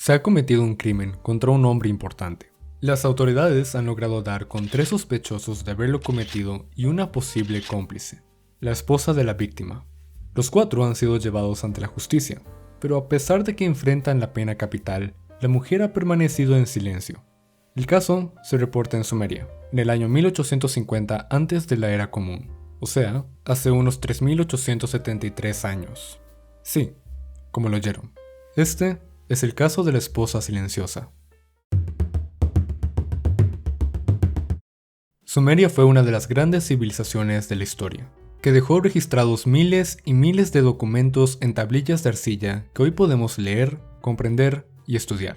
Se ha cometido un crimen contra un hombre importante. Las autoridades han logrado dar con 3 sospechosos de haberlo cometido y una posible cómplice, la esposa de la víctima. Los 4 han sido llevados ante la justicia, pero a pesar de que enfrentan la pena capital, la mujer ha permanecido en silencio. El caso se reporta en Sumeria, en el año 1850 antes de la era común, o sea, hace unos 3873 años. Sí, como lo oyeron. Este es el caso de la esposa silenciosa. Sumeria fue una de las grandes civilizaciones de la historia, que dejó registrados miles y miles de documentos en tablillas de arcilla que hoy podemos leer, comprender y estudiar.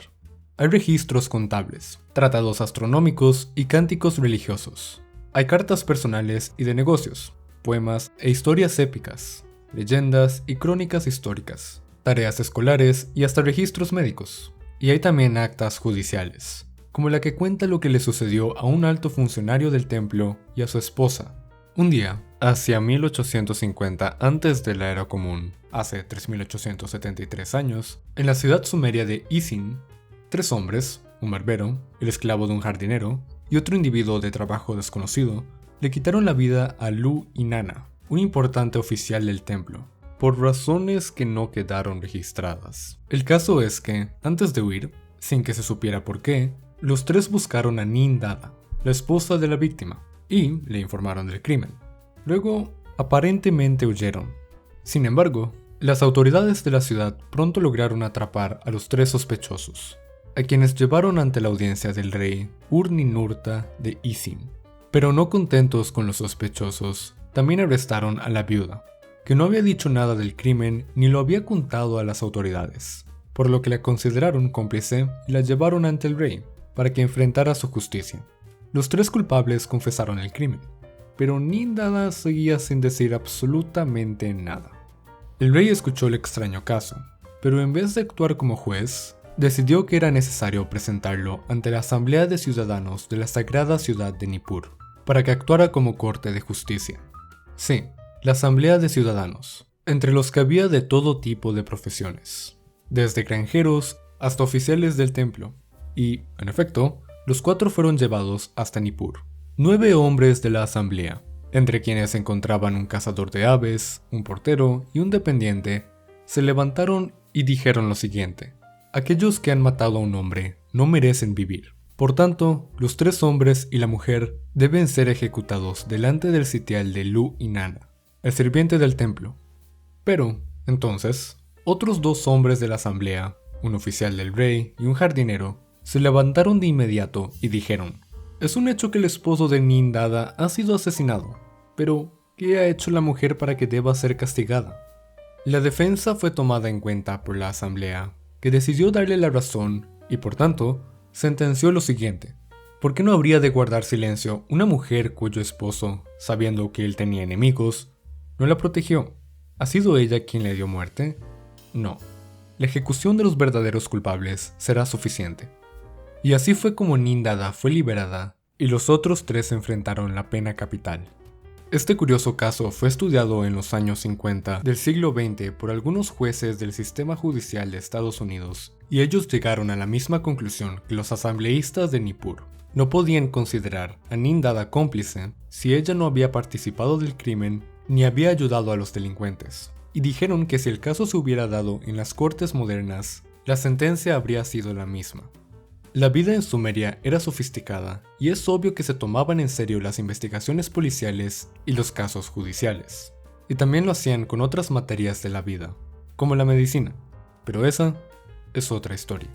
Hay registros contables, tratados astronómicos y cánticos religiosos. Hay cartas personales y de negocios, poemas e historias épicas, leyendas y crónicas históricas, tareas escolares y hasta registros médicos. Y hay también actas judiciales, como la que cuenta lo que le sucedió a un alto funcionario del templo y a su esposa. Un día, hacia 1850 antes de la era común, hace 3873 años, en la ciudad sumeria de Isin, 3 hombres, un barbero, el esclavo de un jardinero y otro individuo de trabajo desconocido, le quitaron la vida a Lu Inanna, un importante oficial del templo, por razones que no quedaron registradas. El caso es que, antes de huir, sin que se supiera por qué, los 3 buscaron a Nindaada, la esposa de la víctima, y le informaron del crimen. Luego, aparentemente huyeron. Sin embargo, las autoridades de la ciudad pronto lograron atrapar a los 3 sospechosos, a quienes llevaron ante la audiencia del rey Ur-Ninurta de Isin. Pero no contentos con los sospechosos, también arrestaron a la viuda, que no había dicho nada del crimen ni lo había contado a las autoridades, por lo que la consideraron cómplice y la llevaron ante el rey, para que enfrentara su justicia. Los 3 culpables confesaron el crimen, pero Nindaada seguía sin decir absolutamente nada. El rey escuchó el extraño caso, pero en vez de actuar como juez, decidió que era necesario presentarlo ante la Asamblea de Ciudadanos de la Sagrada Ciudad de Nippur, para que actuara como corte de justicia. Sí, la Asamblea de Ciudadanos, entre los que había de todo tipo de profesiones, desde granjeros hasta oficiales del templo, y, en efecto, los 4 fueron llevados hasta Nippur. 9 hombres de la asamblea, entre quienes se encontraban un cazador de aves, un portero y un dependiente, se levantaron y dijeron lo siguiente: aquellos que han matado a un hombre no merecen vivir. Por tanto, los 3 hombres y la mujer deben ser ejecutados delante del sitial de Lu Inanna, el sirviente del templo. Pero, entonces, otros 2 hombres de la asamblea, un oficial del rey y un jardinero, se levantaron de inmediato y dijeron: es un hecho que el esposo de Nindaada ha sido asesinado, pero ¿qué ha hecho la mujer para que deba ser castigada? La defensa fue tomada en cuenta por la asamblea, que decidió darle la razón y por tanto sentenció lo siguiente: ¿por qué no habría de guardar silencio una mujer cuyo esposo, sabiendo que él tenía enemigos, no la protegió? ¿Ha sido ella quien le dio muerte? No. La ejecución de los verdaderos culpables será suficiente. Y así fue como Nindaada fue liberada y los otros 3 enfrentaron la pena capital. Este curioso caso fue estudiado en los años 50 del siglo XX por algunos jueces del sistema judicial de Estados Unidos, y ellos llegaron a la misma conclusión que los asambleístas de Nippur. No podían considerar a Nindaada cómplice si ella no había participado del crimen ni había ayudado a los delincuentes, y dijeron que si el caso se hubiera dado en las cortes modernas, la sentencia habría sido la misma. La vida en Sumeria era sofisticada y es obvio que se tomaban en serio las investigaciones policiales y los casos judiciales. Y también lo hacían con otras materias de la vida, como la medicina, pero esa es otra historia.